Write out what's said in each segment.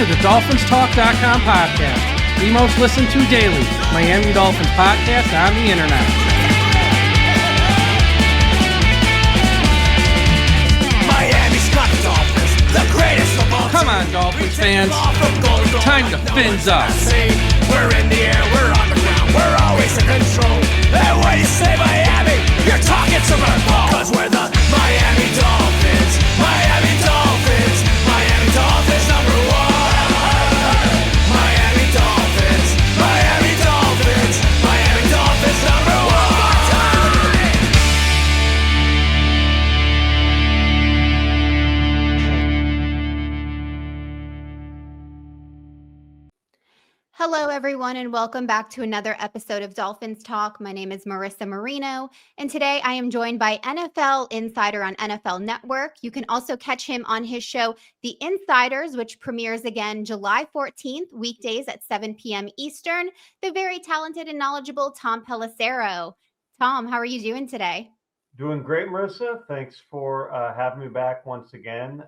to the DolphinsTalk.com podcast, the most listened to daily Miami Dolphins podcast on the internet. Miami's got the Dolphins, the greatest of all. Come on, Dolphins fans. Time to fins up. We're in the air, we're on the ground, we're always in control. And when you say Miami, you're talking Super Bowl. Cause we're the Miami Dolphins, Miami Dolphins, Miami Dolphins number one. Miami Dolphins, Miami Dolphins, Miami Dolphins number one. Hello, everyone, and welcome back to another episode of Dolphins Talk. My name is Marissa Marino, and today I am joined by NFL Insider on NFL Network. You can also catch him on his show, The Insiders, which premieres again July 14th, weekdays at 7 p.m. Eastern. The very talented and knowledgeable Tom Pelissero. Tom, how are you doing today? Doing great, Marissa. Thanks for having me back once again.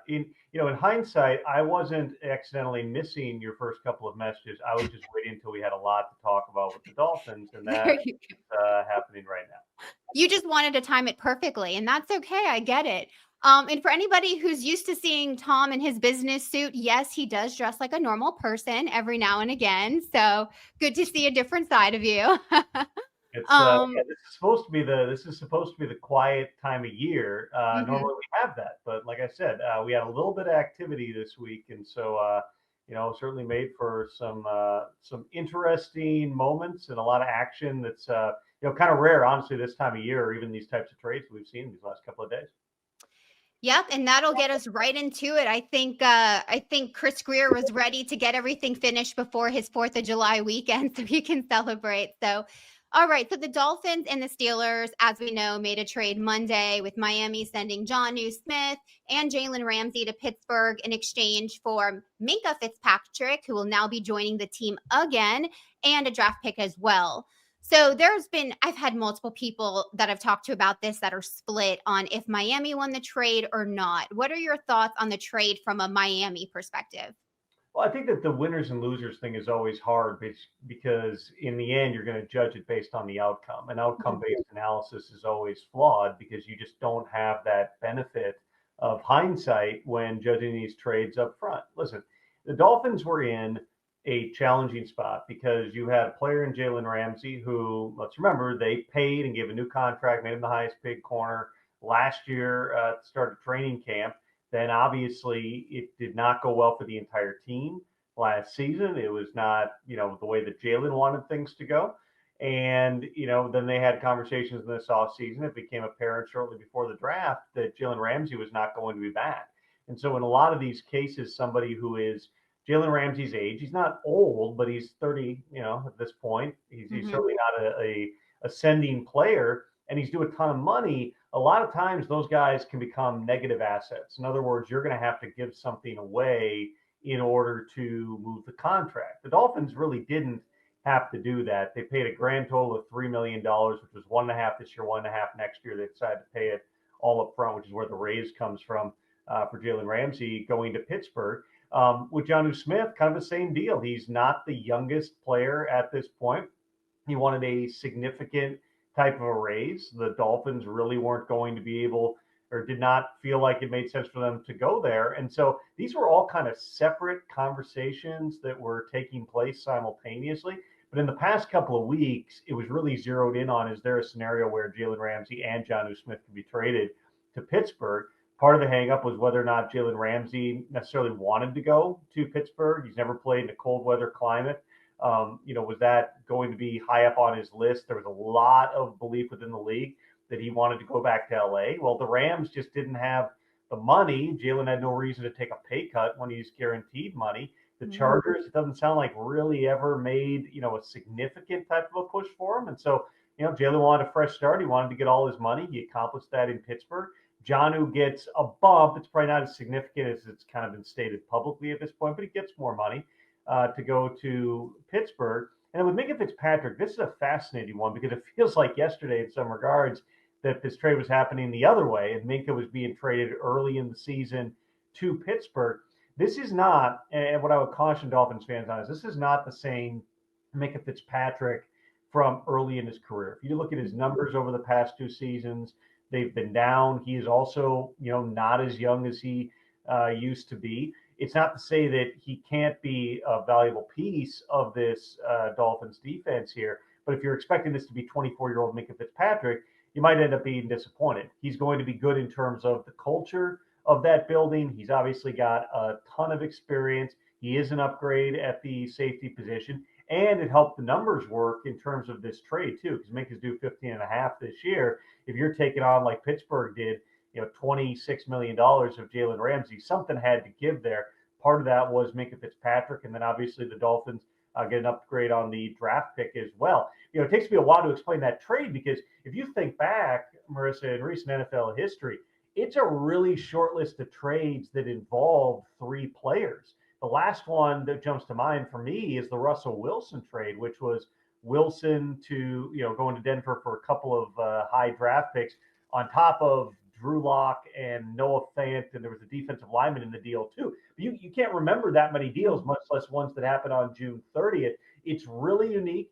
In hindsight, I wasn't accidentally missing your first couple of messages. I was just waiting until we had a lot to talk about with the Dolphins, and that's happening right now. You just wanted to time it perfectly, and that's okay. I get it. And for anybody who's used to seeing Tom in his business suit, yes, he does dress like a normal person every now and again. So good to see a different side of you. This is supposed to be the quiet time of year. Normally we have that, but like I said, we had a little bit of activity this week, and so certainly made for some interesting moments and a lot of action. That's kind of rare, honestly, this time of year, or even these types of trades we've seen these last couple of days. Yep, and that'll get us right into it. I think Chris Greer was ready to get everything finished before his 4th of July weekend so he can celebrate. So. All right, so the Dolphins and the Steelers, as we know, made a trade Monday with Miami sending Jonnu Smith and Jalen Ramsey to Pittsburgh in exchange for Minkah Fitzpatrick, who will now be joining the team again, and a draft pick as well. So I've had multiple people that I've talked to about this that are split on if Miami won the trade or not. What are your thoughts on the trade from a Miami perspective? Well, I think that the winners and losers thing is always hard because in the end, you're going to judge it based on the outcome. And outcome-based analysis is always flawed because you just don't have that benefit of hindsight when judging these trades up front. Listen, the Dolphins were in a challenging spot because you had a player in Jalen Ramsey who, let's remember, they paid and gave a new contract, made him the highest paid corner last year at the start of training camp. Then obviously it did not go well for the entire team last season. It was not, the way that Jalen wanted things to go. And, then they had conversations in this offseason. It became apparent shortly before the draft that Jalen Ramsey was not going to be back. And so in a lot of these cases, somebody who is Jalen Ramsey's age, he's not old, but he's 30, at this point. He's certainly not a ascending player, and he's due a ton of money. A lot of times those guys can become negative assets. In other words, you're going to have to give something away in order to move the contract. The Dolphins really didn't have to do that. They paid a grand total of $3 million, which was 1.5 this year, 1.5 next year. They decided to pay it all up front, which is where the raise comes from for Jalen Ramsey going to Pittsburgh. With Jonnu Smith, kind of the same deal. He's not the youngest player at this point. He wanted a significant type of a raise. The Dolphins really weren't going to be able, or did not feel like it made sense for them to go there. And so these were all kind of separate conversations that were taking place simultaneously. But in the past couple of weeks, it was really zeroed in on, is there a scenario where Jalen Ramsey and Jonnu Smith can be traded to Pittsburgh? Part of the hangup was whether or not Jalen Ramsey necessarily wanted to go to Pittsburgh. He's never played in a cold weather climate. Was that going to be high up on his list? There was a lot of belief within the league that he wanted to go back to LA. Well, the Rams just didn't have the money. Jalen had no reason to take a pay cut when he's guaranteed money. The Chargers, it doesn't sound like really ever made, a significant type of a push for him. And so, Jalen wanted a fresh start. He wanted to get all his money. He accomplished that in Pittsburgh. Jonnu gets a bump. It's probably not as significant as it's kind of been stated publicly at this point, but he gets more money to go to Pittsburgh. And with Minkah Fitzpatrick, this is a fascinating one because it feels like yesterday in some regards that this trade was happening the other way and Minkah was being traded early in the season to Pittsburgh. This is not, and what I would caution Dolphins fans on is this is not the same Minka Fitzpatrick from early in his career. If you look at his numbers over the past 2 seasons, they've been down. He is also, not as young as he used to be. It's not to say that he can't be a valuable piece of this Dolphins defense here, but if you're expecting this to be 24-year-old Minka Fitzpatrick, you might end up being disappointed. He's going to be good in terms of the culture of that building. He's obviously got a ton of experience. He is an upgrade at the safety position, and it helped the numbers work in terms of this trade too, because Minka's due 15 and a half this year. If you're taking on like Pittsburgh did, $26 million of Jalen Ramsey, something had to give there. Part of that was Minka Fitzpatrick, and then obviously the Dolphins get an upgrade on the draft pick as well. It takes me a while to explain that trade because if you think back, Marissa, in recent NFL history, it's a really short list of trades that involve 3 players. The last one that jumps to mind for me is the Russell Wilson trade, which was Wilson to, going to Denver for a couple of high draft picks on top of Drew Lock and Noah Fant, and there was a defensive lineman in the deal too. But you can't remember that many deals, much less ones that happened on June 30th. It's really unique.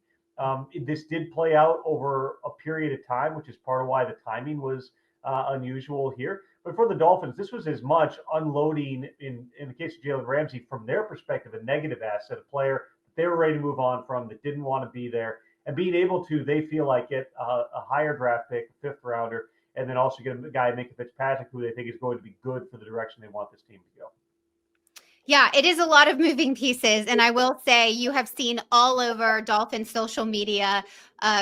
This did play out over a period of time, which is part of why the timing was unusual here. But for the Dolphins, this was as much unloading, in the case of Jalen Ramsey, from their perspective, a negative asset, a player that they were ready to move on from, that didn't want to be there, and being able to, they feel like, get a higher draft pick, a 5th rounder, and then also get a guy, Minka Fitzpatrick, who they think is going to be good for the direction they want this team to go. Yeah, it is a lot of moving pieces. And I will say you have seen all over Dolphins social media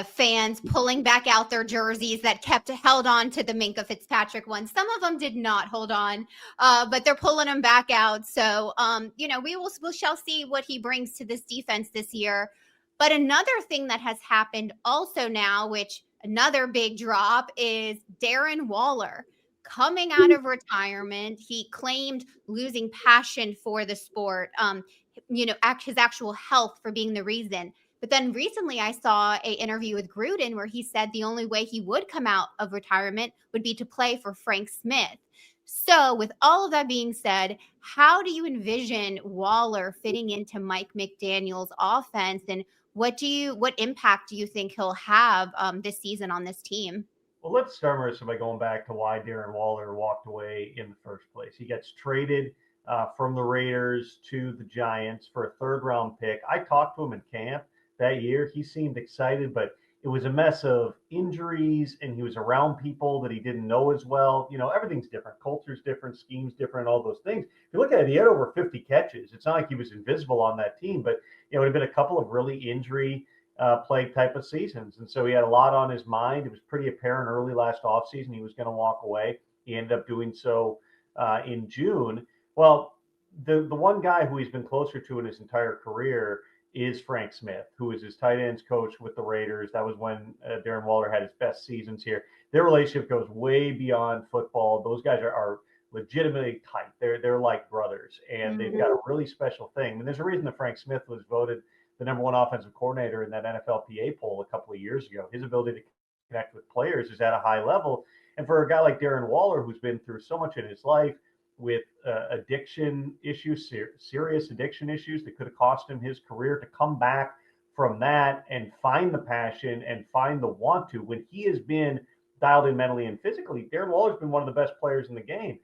fans pulling back out their jerseys that kept held on to the Minka Fitzpatrick one. Some of them did not hold on, but they're pulling them back out. So, we shall see what he brings to this defense this year. But another thing that has happened also now, which another big drop, is Darren Waller. Coming out of retirement, he claimed losing passion for the sport, his actual health for being the reason. But then recently I saw an interview with Gruden where he said the only way he would come out of retirement would be to play for Frank Smith. So with all of that being said, how do you envision Waller fitting into Mike McDaniel's offense, and what impact do you think he'll have this season on this team? Well, let's start, Marissa, by going back to why Darren Waller walked away in the first place. He gets traded from the Raiders to the Giants for a 3rd-round pick. I talked to him in camp that year. He seemed excited, but it was a mess of injuries, and he was around people that he didn't know as well. Everything's different. Culture's different, scheme's different, all those things. If you look at it, he had over 50 catches. It's not like he was invisible on that team, but it would have been a couple of really injury plague type of seasons. And so he had a lot on his mind. It was pretty apparent early last offseason he was going to walk away. He ended up doing so in June. Well, the one guy who he's been closer to in his entire career is Frank Smith, who is his tight ends coach with the Raiders. That was when Darren Waller had his best seasons here. Their relationship goes way beyond football. Those guys are legitimately tight. They're like brothers, and they've got a really special thing. And there's a reason that Frank Smith was voted the number 1 offensive coordinator in that NFLPA poll a couple of years ago. His ability to connect with players is at a high level. And for a guy like Darren Waller, who's been through so much in his life with addiction issues, serious addiction issues that could have cost him his career, to come back from that and find the passion and find the want to, when he has been dialed in mentally and physically, Darren Waller's been one of the best players in the game.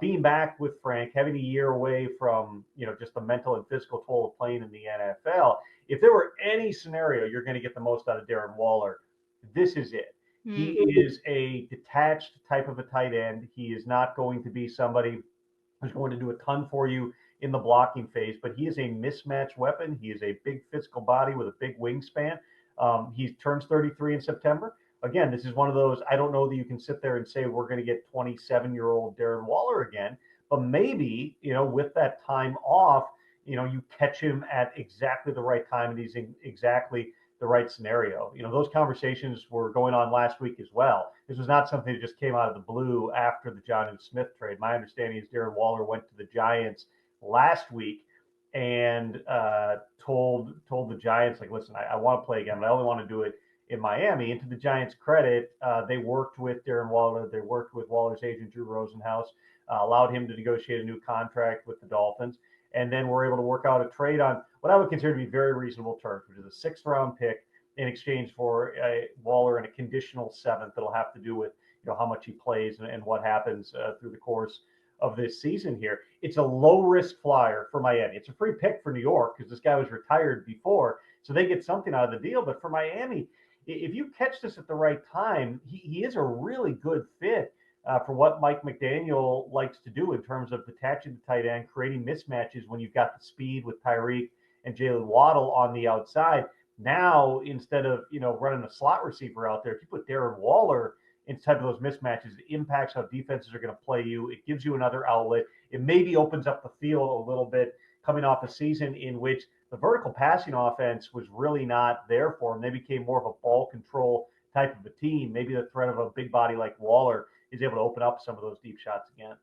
Being back with Frank, having a year away from, just the mental and physical toll of playing in the NFL, if there were any scenario you're going to get the most out of Darren Waller, this is it. He is a detached type of a tight end. He is not going to be somebody who's going to do a ton for you in the blocking phase, but he is a mismatch weapon. He is a big physical body with a big wingspan. He turns 33 in September. Again, this is one of those, I don't know that you can sit there and say we're going to get 27-year-old Darren Waller again, but maybe, with that time off, you catch him at exactly the right time, and he's in exactly the right scenario. Those conversations were going on last week as well. This was not something that just came out of the blue after the Jonnu Smith trade. My understanding is Darren Waller went to the Giants last week and told the Giants, like, listen, I want to play again, but I only want to do it in Miami. And to the Giants' credit, they worked with Darren Waller. They worked with Waller's agent, Drew Rosenhaus, allowed him to negotiate a new contract with the Dolphins. And then we're able to work out a trade on what I would consider to be very reasonable terms, which is a sixth-round pick in exchange for Waller and a conditional seventh that'll have to do with how much he plays and what happens through the course of this season here. It's a low-risk flyer for Miami. It's a free pick for New York because this guy was retired before, so they get something out of the deal. But for Miami, if you catch this at the right time, he is a really good fit for what Mike McDaniel likes to do in terms of detaching the tight end, creating mismatches when you've got the speed with Tyreek and Jalen Waddle on the outside. Now, instead of running a slot receiver out there, if you put Darren Waller inside of those mismatches, it impacts how defenses are going to play you. It gives you another outlet. It maybe opens up the field a little bit coming off a season in which the vertical passing offense was really not there for them. They became more of a ball control type of a team. Maybe the threat of a big body like Waller is able to open up some of those deep shots again.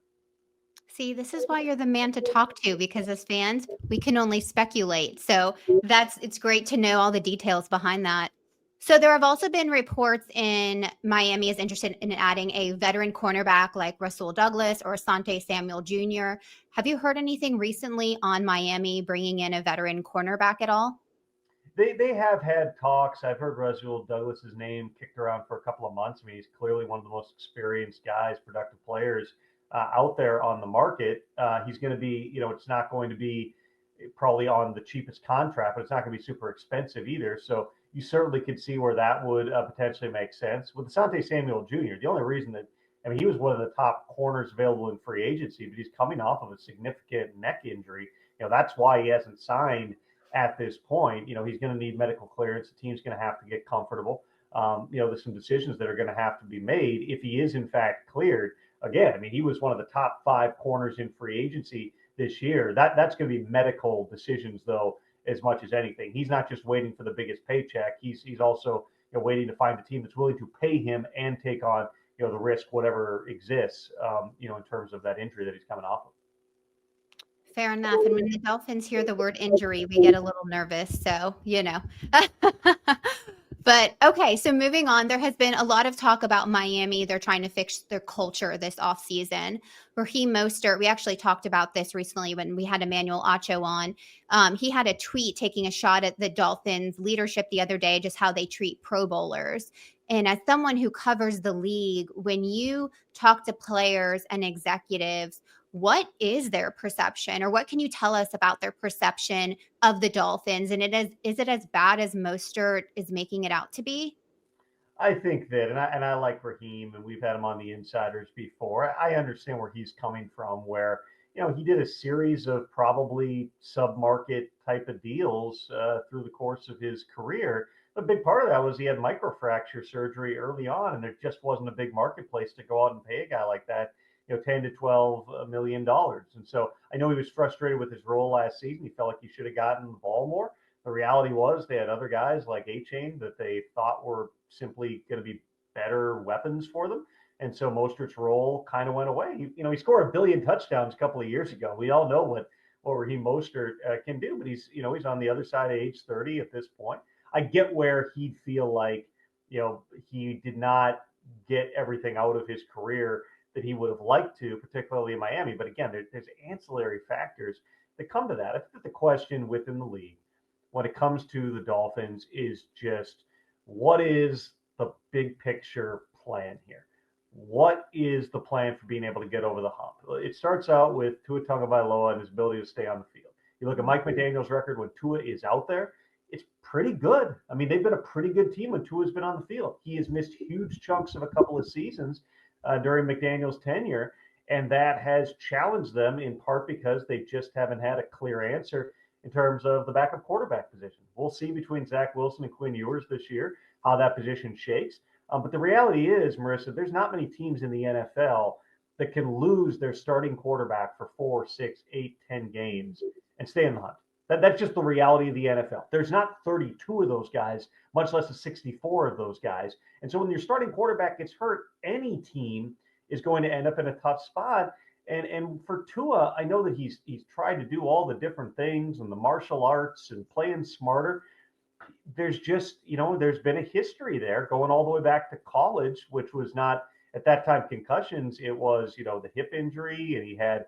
See, this is why you're the man to talk to, because as fans, we can only speculate. So it's great to know all the details behind that. So there have also been reports in Miami is interested in adding a veteran cornerback like Rasul Douglas or Asante Samuel Jr. Have you heard anything recently on Miami bringing in a veteran cornerback at all? They have had talks. I've heard Rasul Douglas's name kicked around for a couple of months. I mean, he's clearly one of the most experienced guys, productive players out there on the market. He's going to be, it's not going to be probably on the cheapest contract, but it's not going to be super expensive either. So you certainly could see where that would potentially make sense. With Asante Samuel Jr., the only reason that, he was one of the top corners available in free agency, but he's coming off of a significant neck injury. That's why he hasn't signed at this point. He's going to need medical clearance. The team's going to have to get comfortable. There's some decisions that are going to have to be made if he is in fact cleared. Again, he was one of the top 5 corners in free agency this year. That's going to be medical decisions, though, as much as anything. He's not just waiting for the biggest paycheck. He's also waiting to find a team that's willing to pay him and take on the risk, whatever exists, in terms of that injury that he's coming off of. Fair enough. And when the Dolphins hear the word injury, we get a little nervous. So, But okay, so moving on, there has been a lot of talk about Miami. They're trying to fix their culture this offseason. Raheem Mostert, we actually talked about this recently when we had Emmanuel Acho on. He had a tweet taking a shot at the Dolphins leadership the other day, just how they treat Pro Bowlers. And as someone who covers the league, when you talk to players and executives, what is their perception, or what can you tell us about their perception of the Dolphins? And is it as bad as Mostert is making it out to be? I think that, and I like Raheem, and we've had him on the Insiders before. I understand where he's coming from, where he did a series of probably sub-market type of deals through the course of his career. A big part of that was he had microfracture surgery early on, and there just wasn't a big marketplace to go out and pay a guy like that, $10 to $12 million. And so I know he was frustrated with his role last season. He felt like he should have gotten the ball more. The reality was they had other guys like A-Chain that they thought were simply going to be better weapons for them. And so Mostert's role kind of went away. He scored 1 billion touchdowns a couple of years ago. We all know what Raheem Mostert can do, but he's on the other side of age 30 at this point. I get where he'd feel like, he did not get everything out of his career that he would have liked to, particularly in Miami. But again, there's ancillary factors that come to that. I think that the question within the league when it comes to the Dolphins is just, what is the big picture plan here? What is the plan for being able to get over the hump? It starts out with Tua Tagovailoa and his ability to stay on the field. You look at Mike McDaniel's record when Tua is out there, it's pretty good. They've been a pretty good team when Tua's been on the field. He has missed huge chunks of a couple of seasons during McDaniel's tenure, and that has challenged them in part because they just haven't had a clear answer in terms of the backup quarterback position. We'll see between Zach Wilson and Quinn Ewers this year how that position shakes. But the reality is, Marissa, there's not many teams in the NFL that can lose their starting quarterback for 4, 6, 8, 10 games and stay in the hunt. That's just the reality of the NFL. There's not 32 of those guys, much less 64 of those guys. And so when your starting quarterback gets hurt, any team is going to end up in a tough spot. And for Tua, I know that he's tried to do all the different things and the martial arts and playing smarter. There's just, there's been a history there going all the way back to college, which was not at that time, concussions, it was, the hip injury, and he had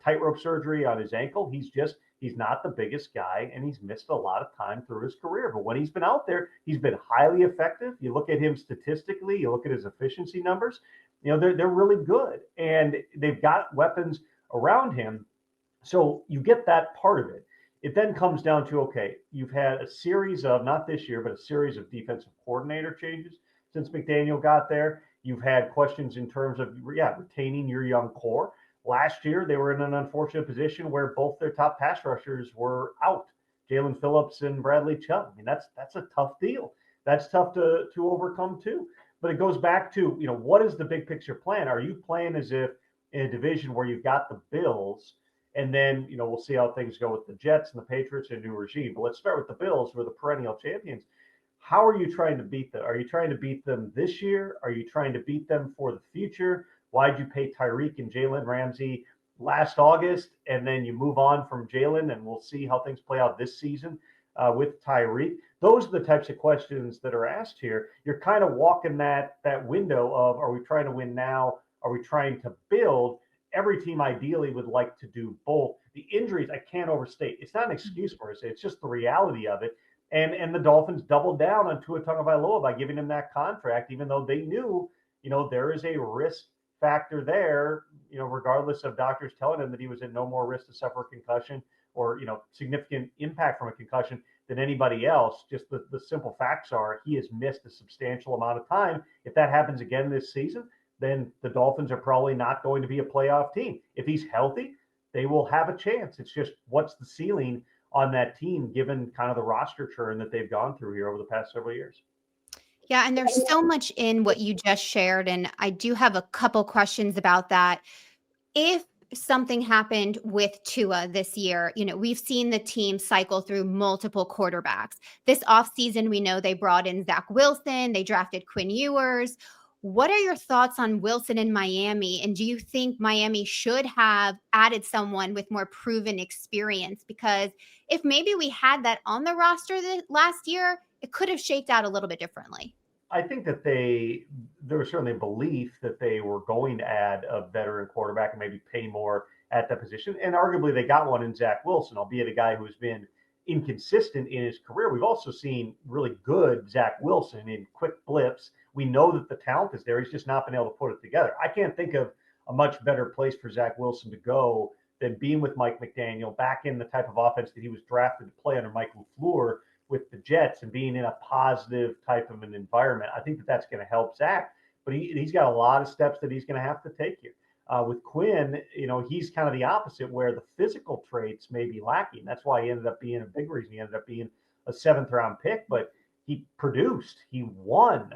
tightrope surgery on his ankle. He's not the biggest guy, and he's missed a lot of time through his career. But when he's been out there, he's been highly effective. You look at him statistically, you look at his efficiency numbers, they're really good, and they've got weapons around him. So you get that part of it. It then comes down to, okay, you've had a series of, not this year, but a series of defensive coordinator changes since McDaniel got there. You've had questions in terms of, retaining your young core. Last year, they were in an unfortunate position where both their top pass rushers were out, Jalen Phillips and Bradley Chubb. I mean, that's a tough deal. That's tough to overcome too. But it goes back to, what is the big picture plan? Are you playing as if in a division where you've got the Bills, and then, we'll see how things go with the Jets and the Patriots and a new regime. But let's start with the Bills, who are the perennial champions. How are you trying to beat them? Are you trying to beat them this year? Are you trying to beat them for the future? Why'd you pay Tyreek and Jalen Ramsey last August, and then you move on from Jalen, and we'll see how things play out this season with Tyreek? Those are the types of questions that are asked here. You're kind of walking that window of, are we trying to win now? Are we trying to build? Every team ideally would like to do both. The injuries, I can't overstate. It's not an excuse for us. It's just the reality of it. And the Dolphins doubled down on Tua Tagovailoa by giving him that contract, even though they knew, there is a risk factor there, regardless of doctors telling him that he was at no more risk to suffer a concussion or, significant impact from a concussion than anybody else. Just the simple facts are he has missed a substantial amount of time. If that happens again this season, then the Dolphins are probably not going to be a playoff team. If he's healthy, they will have a chance. It's just, what's the ceiling on that team, given kind of the roster churn that they've gone through here over the past several years? Yeah, and there's so much in what you just shared, and I do have a couple questions about that. If something happened with Tua this year, we've seen the team cycle through multiple quarterbacks. This offseason, we know they brought in Zach Wilson, they drafted Quinn Ewers. What are your thoughts on Wilson in Miami? And do you think Miami should have added someone with more proven experience? Because if maybe we had that on the roster last year, it could have shaped out a little bit differently. I think that there was certainly a belief that they were going to add a veteran quarterback and maybe pay more at that position. And arguably they got one in Zach Wilson, albeit a guy who's been inconsistent in his career. We've also seen really good Zach Wilson in quick blips. We know that the talent is there. He's just not been able to put it together. I can't think of a much better place for Zach Wilson to go than being with Mike McDaniel, back in the type of offense that he was drafted to play under Mike LaFleur with the Jets, and being in a positive type of an environment. I think that that's going to help Zach, but he's got a lot of steps that he's going to have to take here. With Quinn, he's kind of the opposite, where the physical traits may be lacking. That's why he ended up being a big reason. He ended up being a 7th round pick, but he produced, he won.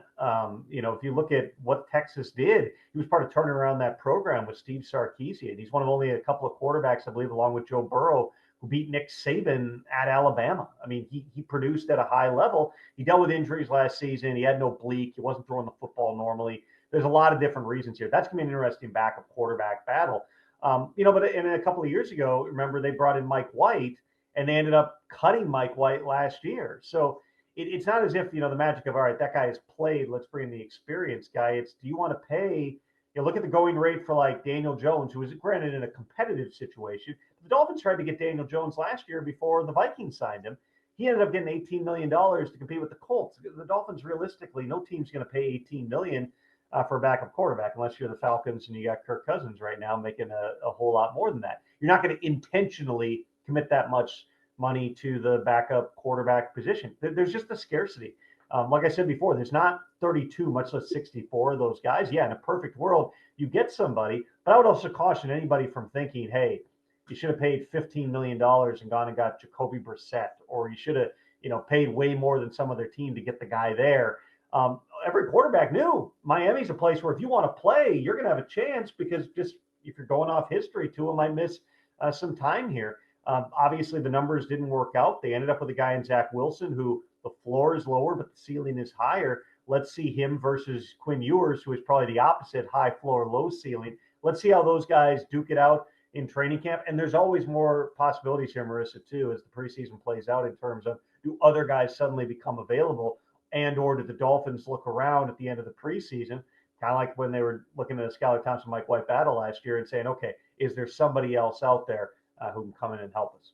If you look at what Texas did, he was part of turning around that program with Steve Sarkisian. He's one of only a couple of quarterbacks, I believe, along with Joe Burrow, who beat Nick Saban at Alabama. I mean, he produced at a high level. He dealt with injuries last season. He had no oblique. He wasn't throwing the football normally. There's a lot of different reasons here. That's going to be an interesting backup quarterback battle. But in a couple of years ago, remember, they brought in Mike White, and they ended up cutting Mike White last year. So it's not as if, the magic of, all right, that guy has played, let's bring in the experienced guy. It's, do you want to pay, look at the going rate for like Daniel Jones, who was granted in a competitive situation. The Dolphins tried to get Daniel Jones last year before the Vikings signed him. He ended up getting $18 million to compete with the Colts. The Dolphins, realistically, no team's going to pay $18 million for a backup quarterback, unless you're the Falcons and you got Kirk Cousins right now making a whole lot more than that. You're not going to intentionally commit that much money to the backup quarterback position. There's just a scarcity. Like I said before, there's not 32, much less 64 of those guys. Yeah, in a perfect world, you get somebody. But I would also caution anybody from thinking, hey, you should have paid $15 million and gone and got Jacoby Brissett, or you should have, paid way more than some other team to get the guy there. Every quarterback knew Miami's a place where if you want to play, you're going to have a chance, because just if you're going off history, Tua might miss some time here. Obviously, the numbers didn't work out. They ended up with a guy in Zach Wilson who the floor is lower, but the ceiling is higher. Let's see him versus Quinn Ewers, who is probably the opposite, high floor, low ceiling. Let's see how those guys duke it out in training camp. And there's always more possibilities here, Marissa, too, as the preseason plays out, in terms of, do other guys suddenly become available, and or do the Dolphins look around at the end of the preseason, Kind of like when they were looking at a Skylar Thompson, Mike White battle last year and saying, okay, is there somebody else out there who can come in and help us?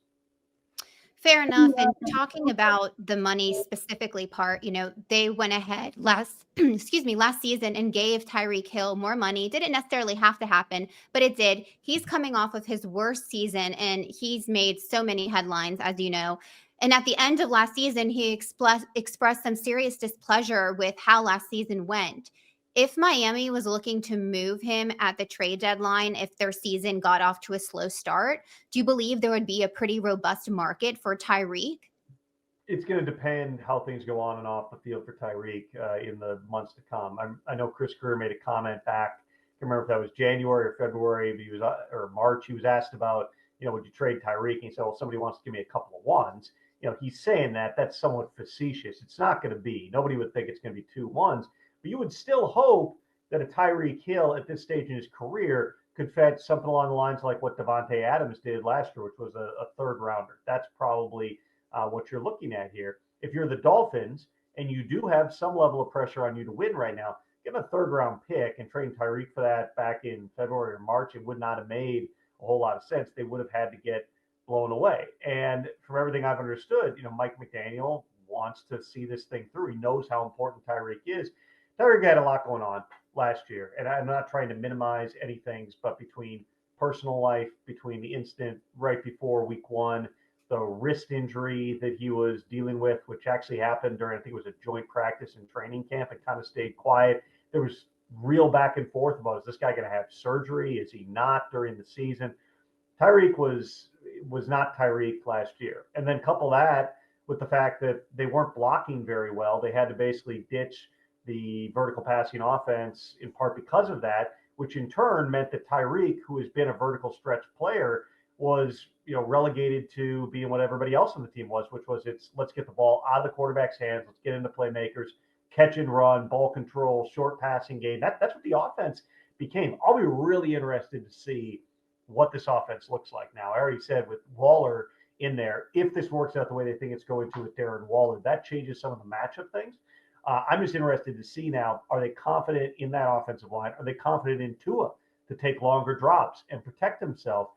Fair enough. And talking about the money specifically part, they went ahead last, excuse me, last season and gave Tyreek Hill more money. Didn't necessarily have to happen, but it did. He's coming off of his worst season and he's made so many headlines, as you know. And at the end of last season, he expressed some serious displeasure with how last season went. If Miami was looking to move him at the trade deadline, if their season got off to a slow start, do you believe there would be a pretty robust market for Tyreek? It's going to depend how things go on and off the field for Tyreek in the months to come. I know Chris Greer made a comment back. I can't remember if that was January or February, but he was or March. He was asked about, would you trade Tyreek? And he said, well, somebody wants to give me a couple of ones. He's saying that's somewhat facetious. It's not going to be. Nobody would think it's going to be 2 ones, but you would still hope that a Tyreek Hill at this stage in his career could fetch something along the lines like what Devontae Adams did last year, which was a third rounder. That's probably what you're looking at here. If you're the Dolphins and you do have some level of pressure on you to win right now, give a third round pick and trading Tyreek for that back in February or March, it would not have made a whole lot of sense. They would have had to get blown away. And from everything I've understood, Mike McDaniel wants to see this thing through. He knows how important Tyreek is. Tyreek had a lot going on last year, and I'm not trying to minimize anything, but between personal life, between the incident right before week 1, the wrist injury that he was dealing with, which actually happened during, I think it was a joint practice and training camp, and kind of stayed quiet. There was real back and forth about, is this guy going to have surgery? Is he not during the season? Tyreek was not Tyreek last year. And then couple that with the fact that they weren't blocking very well. They had to basically ditch the vertical passing offense in part because of that, which in turn meant that Tyreek, who has been a vertical stretch player, was relegated to being what everybody else on the team was, which was let's get the ball out of the quarterback's hands, let's get into playmakers, catch and run, ball control, short passing game. That's what the offense became. I'll be really interested to see what this offense looks like now. I already said with Waller in there, if this works out the way they think it's going to with Darren Waller, that changes some of the matchup things. I'm just interested to see now, are they confident in that offensive line? Are they confident in Tua to take longer drops and protect himself?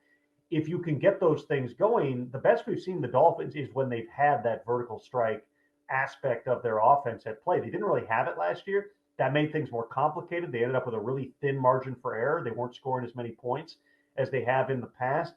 If you can get those things going, the best we've seen the Dolphins is when they've had that vertical strike aspect of their offense at play. They didn't really have it last year. That made things more complicated. They ended up with a really thin margin for error. They weren't scoring as many points as they have in the past.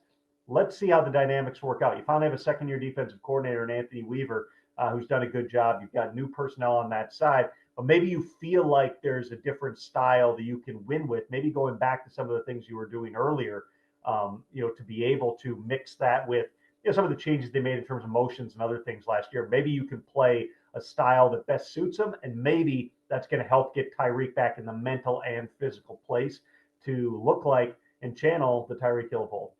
Let's see how the dynamics work out. You finally have a second-year defensive coordinator in Anthony Weaver, who's done a good job. You've got new personnel on that side, but maybe you feel like there's a different style that you can win with, maybe going back to some of the things you were doing earlier, to be able to mix that with some of the changes they made in terms of motions and other things last year. Maybe you can play a style that best suits them, and maybe that's going to help get Tyreek back in the mental and physical place to look like and channel the Tyreek Hill of old.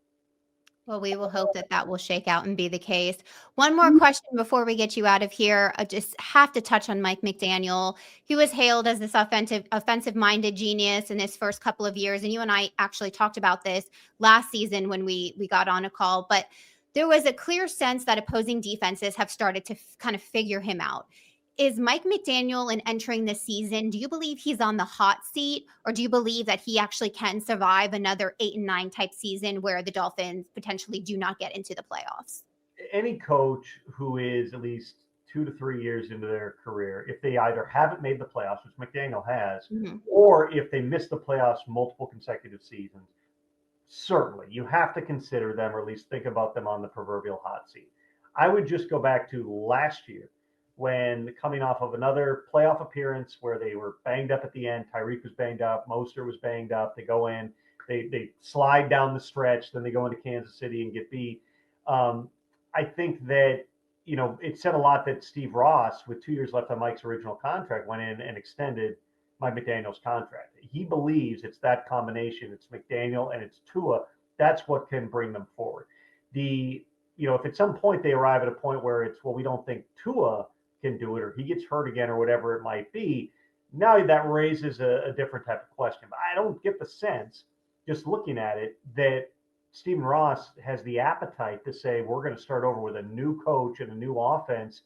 Well, we will hope that that will shake out and be the case. One more question before we get you out of here. I just have to touch on Mike McDaniel. He was hailed as this offensive-minded genius in his first couple of years, and you and I actually talked about this last season when we got on a call. But there was a clear sense that opposing defenses have started to kind of figure him out. Is Mike McDaniel in entering this season, do you believe he's on the hot seat, or do you believe that he actually can survive another 8-9 type season where the Dolphins potentially do not get into the playoffs? Any coach who is at least 2 to 3 years into their career, if they either haven't made the playoffs, which McDaniel has, or if they miss the playoffs multiple consecutive seasons, certainly you have to consider them, or at least think about them on the proverbial hot seat. I would just go back to last year, when coming off of another playoff appearance where they were banged up at the end. Tyreek was banged up. Mostert was banged up. They go in, they slide down the stretch, then they go into Kansas City and get beat. I think that, it said a lot that Steve Ross, with 2 years left on Mike's original contract, went in and extended Mike McDaniel's contract. He believes it's that combination. It's McDaniel and it's Tua. That's what can bring them forward. If at some point they arrive at a point where it's, well, we don't think Tua can do it, or he gets hurt again, or whatever it might be, now that raises a different type of question. But I don't get the sense, just looking at it, that Stephen Ross has the appetite to say we're going to start over with a new coach and a new offense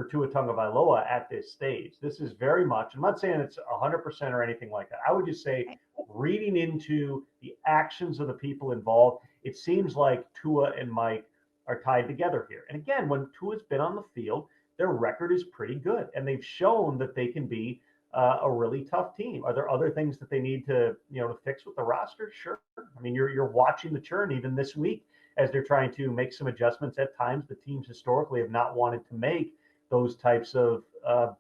for Tua Tagovailoa at this stage. This is very much, I'm not saying it's 100% or anything like that. I would just say, reading into the actions of the people involved, it seems like Tua and Mike are tied together here. And again, when Tua's been on the field, their record is pretty good, and they've shown that they can be a really tough team. Are there other things that they need to fix with the roster? Sure. I mean, you're watching the churn even this week as they're trying to make some adjustments. At times, the teams historically have not wanted to make those types of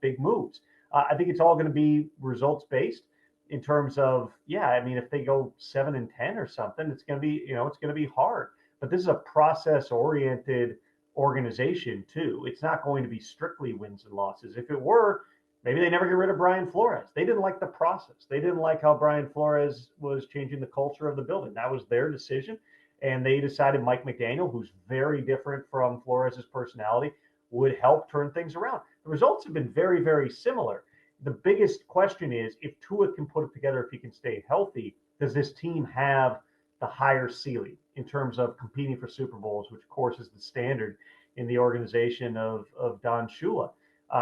big moves. I think it's all going to be results based in terms of, I mean, if they go 7-10 or something, it's going to be, it's going to be hard. But this is a process oriented organization too. It's not going to be strictly wins and losses. If it were, maybe they never get rid of Brian Flores. They didn't like the process. They didn't like how Brian Flores was changing the culture of the building. That was their decision. And they decided Mike McDaniel, who's very different from Flores' personality, would help turn things around. The results have been very, very similar. The biggest question is, if Tua can put it together, if he can stay healthy, does this team have the higher ceiling in terms of competing for Super Bowls, which of course is the standard in the organization of Don Shula?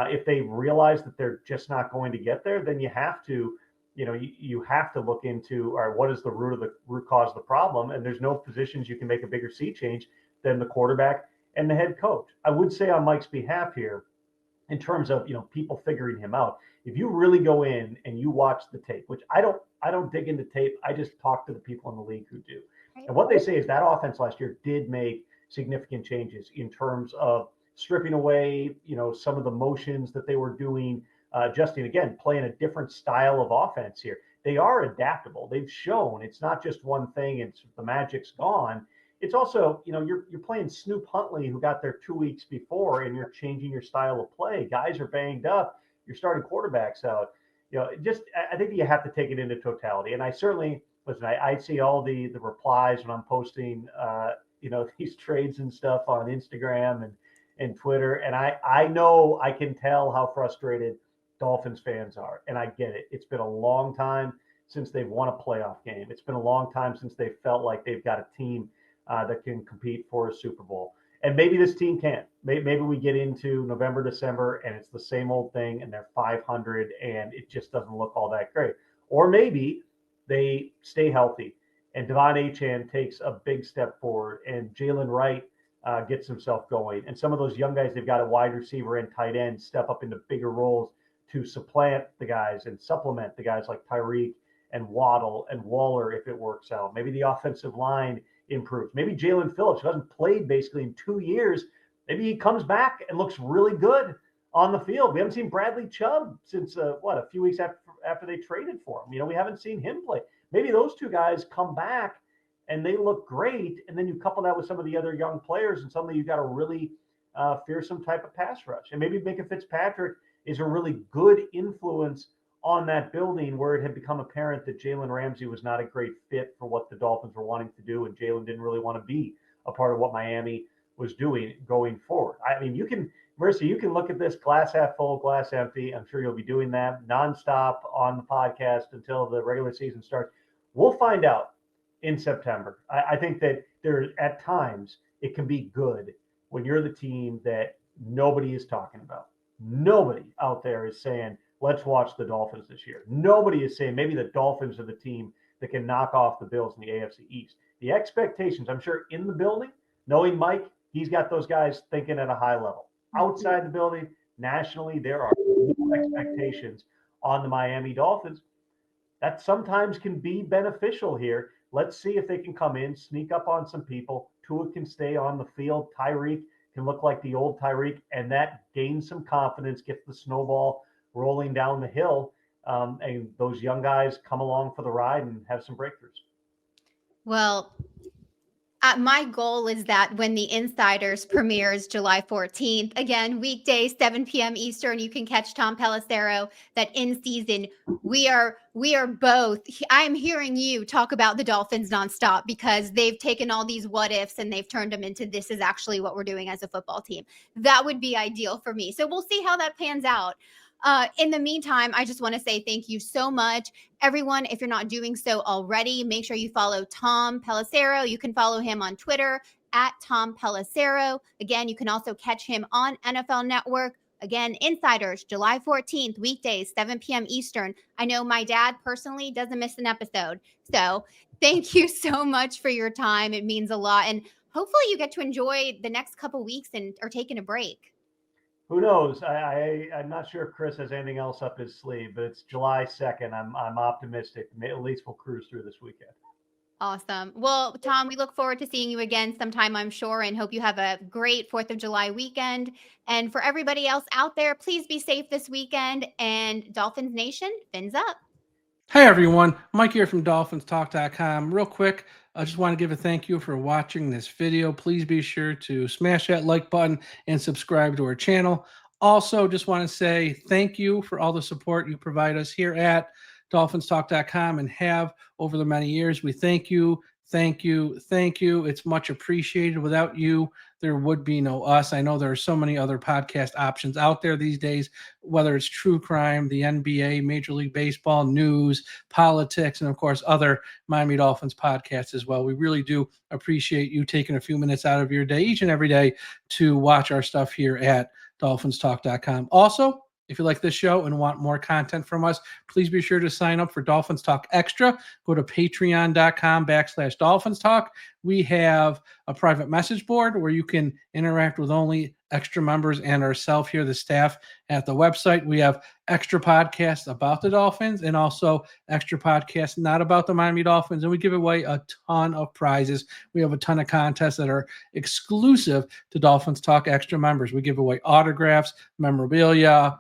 If they realize that they're just not going to get there, then you have to, you have to look into, all right, what is the root cause of the problem? And there's no positions you can make a bigger sea change than the quarterback and the head coach. I would say on Mike's behalf here, in terms of people figuring him out, if you really go in and you watch the tape, which I don't dig into tape, I just talk to the people in the league who do. And what they say is that offense last year did make significant changes in terms of stripping away, some of the motions that they were doing, adjusting, again, playing a different style of offense here. They are adaptable. They've shown it's not just one thing and the magic's gone. It's also, you're playing Snoop Huntley, who got there 2 weeks before, and you're changing your style of play. Guys are banged up. You're starting quarterbacks out. I think you have to take it into totality. And I certainly, listen, I see all the replies when I'm posting, these trades and stuff on Instagram and Twitter. And I know, I can tell how frustrated Dolphins fans are. And I get it. It's been a long time since they've won a playoff game. It's been a long time since they felt like they've got a team that can compete for a Super Bowl. And maybe this team can't. Maybe we get into November, December, and it's the same old thing, and they're 500, and it just doesn't look all that great. Or maybe they stay healthy, and Devon Achane takes a big step forward, and Jalen Wright gets himself going. And some of those young guys they've got a wide receiver and tight end step up into bigger roles to supplant the guys and supplement the guys like Tyreek and Waddle and Waller if it works out. Maybe the offensive line improves. Maybe Jalen Phillips, who hasn't played basically in 2 years, maybe he comes back and looks really good on the field. We haven't seen Bradley Chubb since a few weeks after they traded for him. We haven't seen him play. Maybe those two guys come back and they look great, and then you couple that with some of the other young players, and suddenly you've got a really fearsome type of pass rush. And maybe Minka Fitzpatrick is a really good influence on that building, where it had become apparent that Jalen Ramsey was not a great fit for what the Dolphins were wanting to do, and Jalen didn't really want to be a part of what Miami was doing going forward. I mean, Marissa, you can look at this glass half full, glass empty. I'm sure you'll be doing that nonstop on the podcast until the regular season starts. We'll find out in September. I think that at times it can be good when you're the team that nobody is talking about. Nobody out there is saying, let's watch the Dolphins this year. Nobody is saying maybe the Dolphins are the team that can knock off the Bills in the AFC East. The expectations, I'm sure, in the building, knowing Mike, he's got those guys thinking at a high level. Outside the building, nationally, there are expectations on the Miami Dolphins. That sometimes can be beneficial here. Let's see if they can come in, sneak up on some people. Tua can stay on the field. Tyreek can look like the old Tyreek, and that gains some confidence, gets the snowball rolling down the hill, and those young guys come along for the ride and have some breakthroughs. Well, my goal is that when the Insiders premieres July 14th, again, weekday, 7 p.m. Eastern, you can catch Tom Pelissero, that in season, we are both, I'm hearing you talk about the Dolphins nonstop, because they've taken all these what ifs and they've turned them into, this is actually what we're doing as a football team. That would be ideal for me. So we'll see how that pans out. In the meantime, I just want to say thank you so much. Everyone, if you're not doing so already, make sure you follow Tom Pelissero. You can follow him on Twitter at Tom Pelissero. Again, you can also catch him on NFL Network Again, Insiders, July 14th, weekdays, 7 p.m. Eastern. I know my dad personally doesn't miss an episode. So thank you so much for your time. It means a lot. And hopefully you get to enjoy the next couple weeks and are taking a break. Who knows? I'm not sure if Chris has anything else up his sleeve, but it's July 2nd. I'm optimistic. At least we'll cruise through this weekend. Awesome. Well, Tom, we look forward to seeing you again sometime, I'm sure, and hope you have a great 4th of July weekend. And for everybody else out there, please be safe this weekend. And Dolphins Nation, fins up. Hey everyone, Mike here from DolphinsTalk.com. Real quick, I just want to give a thank you for watching this video. Please be sure to smash that like button and subscribe to our channel. Also, just want to say thank you for all the support you provide us here at DolphinsTalk.com and have over the many years. We thank you, thank you, thank you. It's much appreciated. Without you, there would be no us. I know there are so many other podcast options out there these days, whether it's true crime, the NBA, Major League Baseball, news, politics, and of course, other Miami Dolphins podcasts as well. We really do appreciate you taking a few minutes out of your day, each and every day, to watch our stuff here at DolphinsTalk.com. Also, if you like this show and want more content from us, please be sure to sign up for Dolphins Talk Extra. Go to patreon.com/DolphinsTalk. We have a private message board where you can interact with only extra members and ourselves here, the staff at the website. We have extra podcasts about the Dolphins and also extra podcasts not about the Miami Dolphins. And we give away a ton of prizes. We have a ton of contests that are exclusive to Dolphins Talk Extra members. We give away autographs, memorabilia,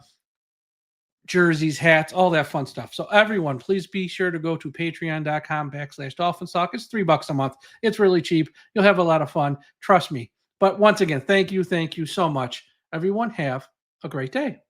jerseys, hats, all that fun stuff. So everyone, please be sure to go to patreon.com/DolphinsTalk. It's $3 a month. It's really cheap. You'll have a lot of fun. Trust me. But once again, thank you so much. Everyone have a great day.